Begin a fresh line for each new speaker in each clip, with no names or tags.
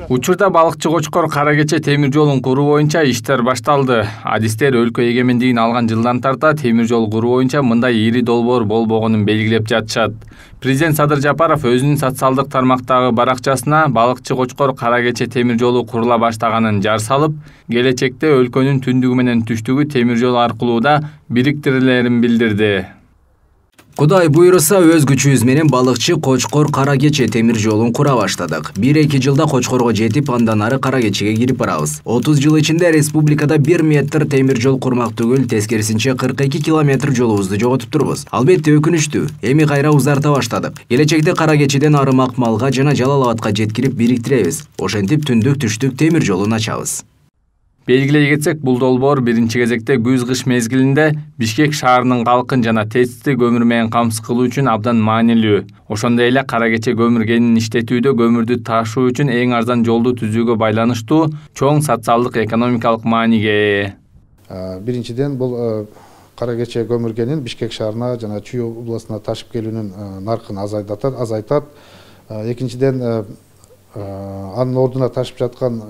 Учурда балыкчы Кочкор Кара Кече темир жолун куруу боюнча иштер башталды. Адистер өлкө эгемендигин алган жылдан тарта темир жол куруу боюнча мындай ири долбоор болбогонун белгилеп жатышат. Президент Садыр Жапаров өзүнүн социалдык тармактагы баракчасына балыкчы Кочкор Кара Кече темир жолу курула баштаганын жар салып, келечекте өлкөнүн түндүгү менен түштүгү темир жол аркылуу да бириктирилерин билдирди.
Кудай буйруса өз күчүбүз менен балыкчы Кочкор Кара Кече темир жолун кура баштадык. 1-2 жылда Кочкорго жетип, андан ары Кара Кечеге кирип барабыз. 30 жыл ичинде республикада 1 метр темир жол курмак түгүл, тескерисинче 42 километр жолубузду жоготуп турбуз. Албетте өкүнүчтүү. Эми кайра узарта баштадык. Келечекте Кара Кечеден ары Макмалга жана Жалал Абадка жеткирип бириктиребиз. Ошентип түндүк түштүк темир жолун ачабыз.
Белгилей кетсек, бул долбоор биринчи кезекте күз-кыш мезгилинде Бишкек шаарынын калкын жана тести көмүр менен камсыз кылуу үчүн абдан маанилүү. Ошондой эле Кара Кече көмүр кенин иштетүүдө көмүрдү ташуу үчүн эң арзан жолду түзүүгө байланыштуу чоң социалдык экономикалык мааниге ээ.
Биринчиден бул Кара Кече көмүр кенин Бишкек шаарына жана Чүй областына ташып келүүнүн наркын азайтат. Экинчиден анын ордуна ташып жаткан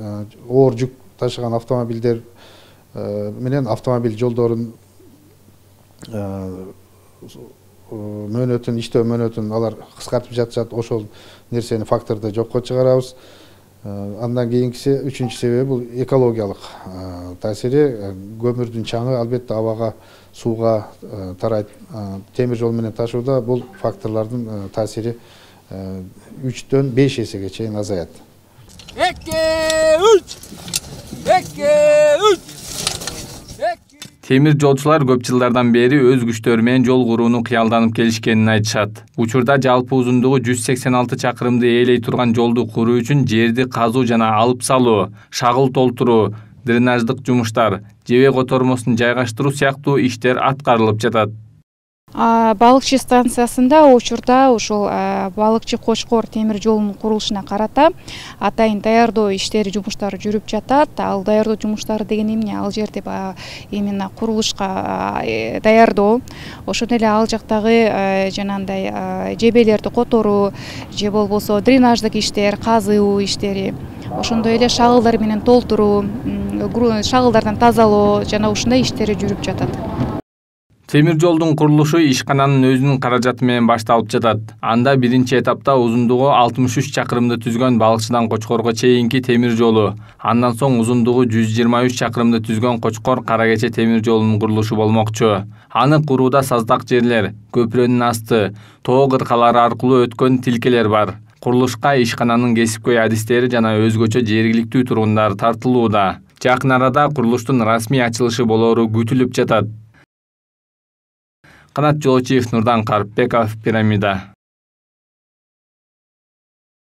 оор жүк ташыган автомобилдер менен автомобиль жолдорун мөөнөтүн, иштөө мөөнөтүн алар кыскартып жатышат. Ошол нерсени факторду жокко чыгарабыз. Андан кийинкиси, үчүнчү себеби бул экологиялык таасири. Көмүрдүн чаңы албетте абага, сууга тарайт. Темир жол менен ташууда бул факторлордун таасири 3-төн 5 эсеге чейин азаят.
Темир жолчулар көп жылдардан бери өз күчтөрү менен жол курууну кыялданып келишкенин айтышат. Учурда жалпы узундугу 186 чакырымды ээлей турган жолду куруу үчүн жерди казуу жана алып салуу, шагыл толтуруу, дренаждык жумуштар, жебе котормосун жайгаштыруу сыяктуу иштер аткарылып жатат.
Балыкчы станциясында учурда ушул балыкчы Кочкор темир жолунун курулушуна карата атайын даярдоо иштери, жумуштары жүрүп жатат. Ал даярдоо жумуштары деген эмне? Ал жерде именно курулушка даярдоо, ошондой эле ал жактагы жанагындай жебелерди которуу же болбосо дренаждык иштер, казуу иштери, ошондой эле шагылдар менен толтуруу, шагылдардан тазалоо жана ушундай иштери жүрүп жатат.
Темир жолдун курулушу ишкананын өзүнүн каражаты менен башталып жатат. Анда биринчи этапта узундугу 63 чакырымды түзгөн балыкчыдан Кочкорго чейинки темир жолу, андан соң узундугу 123 чакырымды түзгөн Кочкор Кара Кече темир жолунун курулушу болмокчу. Аны курууда саздак жерлер, көпүрөнүн асты, тоо кыркалары аркылуу өткөн тилкелер бар. Курулушка ишкананын кесипкөй адистери жана өзгөчө жергиликтүү тургундар тартылууда. Жакын арада курулуштун расмий ачылышы болору күтүлүп жатат. Канат Жолочиев, Нурдан Карпбеков, Пирамида.